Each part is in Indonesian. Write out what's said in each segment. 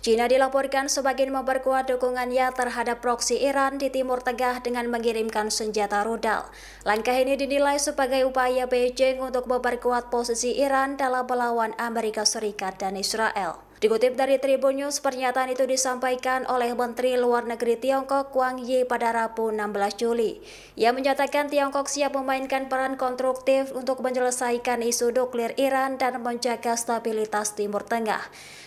China dilaporkan semakin memperkuat dukungannya terhadap proksi Iran di Timur Tengah dengan mengirimkan senjata rudal. Langkah ini dinilai sebagai upaya Beijing untuk memperkuat posisi Iran dalam melawan Amerika Serikat dan Israel. Dikutip dari Tribun News, pernyataan itu disampaikan oleh Menteri Luar Negeri Tiongkok Wang Yi pada Rabu 16 Juli. Ia menyatakan Tiongkok siap memainkan peran konstruktif untuk menyelesaikan isu nuklir Iran dan menjaga stabilitas Timur Tengah.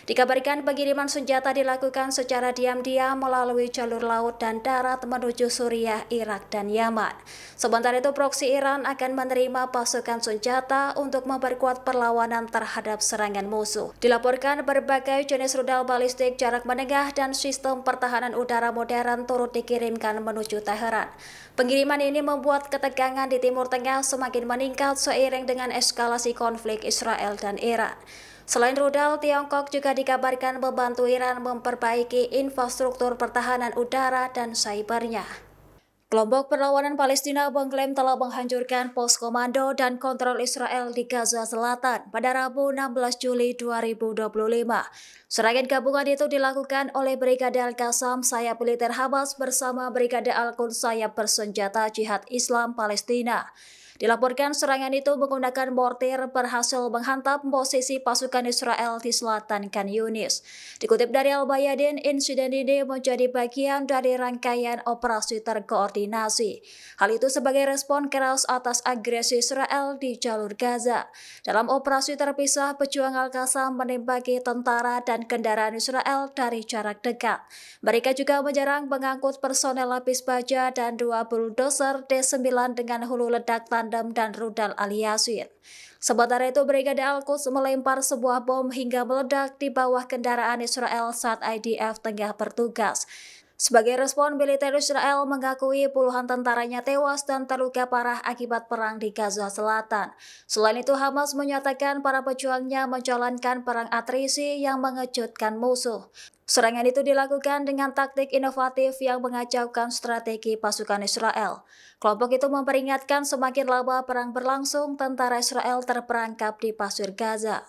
Dikabarkan pengiriman senjata dilakukan secara diam-diam melalui jalur laut dan darat menuju Suriah, Irak, dan Yaman. Sementara itu, proksi Iran akan menerima pasukan senjata untuk memperkuat perlawanan terhadap serangan musuh. Dilaporkan berbagai jenis rudal balistik jarak menengah dan sistem pertahanan udara modern turut dikirimkan menuju Teheran. Pengiriman ini membuat ketegangan di Timur Tengah semakin meningkat seiring dengan eskalasi konflik Israel dan Iran. Selain rudal, Tiongkok juga dikabarkan membantu Iran memperbaiki infrastruktur pertahanan udara dan cybernya. Kelompok perlawanan Palestina mengklaim telah menghancurkan pos komando dan kontrol Israel di Gaza Selatan pada Rabu 16 Juli 2025. Serangan gabungan itu dilakukan oleh Brigade Al-Qassam sayap militer Hamas bersama Brigade Al-Quds sayap bersenjata Jihad Islam Palestina. Dilaporkan serangan itu menggunakan mortir berhasil menghantam posisi pasukan Israel di selatan Khan Yunis. Dikutip dari Al-Bayadin, insiden ini menjadi bagian dari rangkaian operasi terkoordinasi. Hal itu sebagai respon keras atas agresi Israel di jalur Gaza. Dalam operasi terpisah, pejuang Al-Qassam menembaki tentara dan kendaraan Israel dari jarak dekat. Mereka juga menyerang pengangkut personel lapis baja dan 2 bulldozer D9 dengan hulu ledak tandem dan rudal aliasin. Sementara itu, Brigade Al-Quds melempar sebuah bom hingga meledak di bawah kendaraan Israel saat IDF tengah bertugas. Sebagai respon, militer Israel mengakui puluhan tentaranya tewas dan terluka parah akibat perang di Gaza Selatan. Selain itu, Hamas menyatakan para pejuangnya menjalankan perang atrisi yang mengejutkan musuh. Serangan itu dilakukan dengan taktik inovatif yang mengacaukan strategi pasukan Israel. Kelompok itu memperingatkan semakin lama perang berlangsung, tentara Israel terperangkap di pasir Gaza.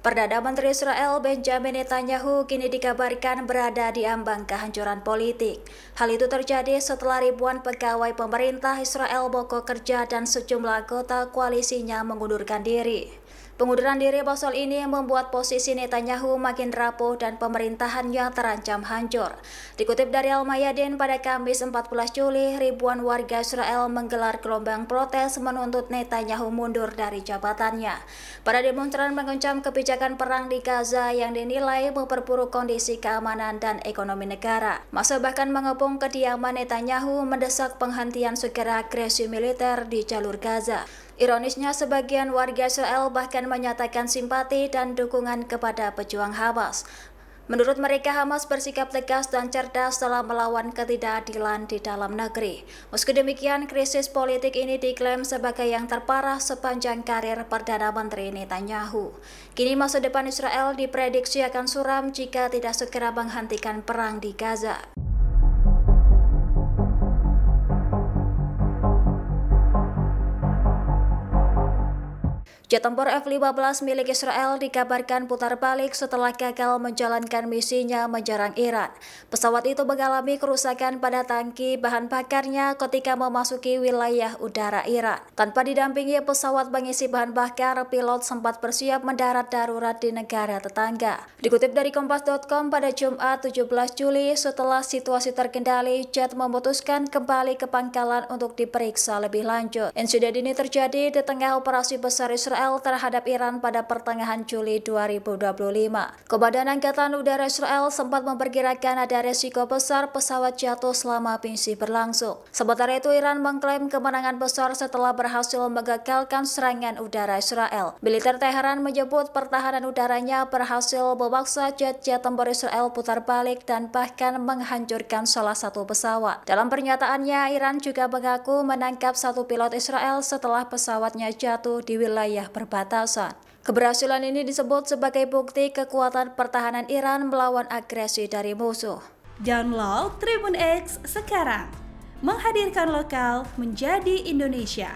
Perdana Menteri Israel Benjamin Netanyahu kini dikabarkan berada di ambang kehancuran politik. Hal itu terjadi setelah ribuan pegawai pemerintah Israel mogok kerja dan sejumlah anggota koalisinya mengundurkan diri. Pengunduran diri masal ini membuat posisi Netanyahu makin rapuh dan pemerintahannya terancam hancur. Dikutip dari Al-Mayadin, pada Kamis 14 Juli, ribuan warga Israel menggelar gelombang protes menuntut Netanyahu mundur dari jabatannya. Para demonstran mengecam kebijakan perang di Gaza yang dinilai memperburuk kondisi keamanan dan ekonomi negara. Masa bahkan mengepung kediaman Netanyahu mendesak penghentian segera agresi militer di jalur Gaza. Ironisnya, sebagian warga Israel bahkan menyatakan simpati dan dukungan kepada pejuang Hamas. Menurut mereka, Hamas bersikap tegas dan cerdas dalam melawan ketidakadilan di dalam negeri. Meski demikian, krisis politik ini diklaim sebagai yang terparah sepanjang karir Perdana Menteri Netanyahu. Kini masa depan Israel diprediksi akan suram jika tidak segera menghentikan perang di Gaza. Jet tempur F-15 milik Israel dikabarkan putar balik setelah gagal menjalankan misinya menyerang Iran. Pesawat itu mengalami kerusakan pada tangki bahan bakarnya ketika memasuki wilayah udara Iran. Tanpa didampingi pesawat mengisi bahan bakar, pilot sempat bersiap mendarat darurat di negara tetangga. Dikutip dari Kompas.com pada Jumat 17 Juli, setelah situasi terkendali, jet memutuskan kembali ke pangkalan untuk diperiksa lebih lanjut. Insiden ini terjadi di tengah operasi besar Israel terhadap Iran pada pertengahan Juli 2025. Komandan Angkatan Udara Israel sempat memperkirakan ada resiko besar pesawat jatuh selama misi berlangsung. Sementara itu, Iran mengklaim kemenangan besar setelah berhasil menggagalkan serangan udara Israel. Militer Teheran menyebut pertahanan udaranya berhasil memaksa jet-jet tempur Israel putar balik dan bahkan menghancurkan salah satu pesawat. Dalam pernyataannya, Iran juga mengaku menangkap satu pilot Israel setelah pesawatnya jatuh di wilayah perbatasan. Keberhasilan ini disebut sebagai bukti kekuatan pertahanan Iran melawan agresi dari musuh. Download Tribun X sekarang, menghadirkan lokal menjadi Indonesia.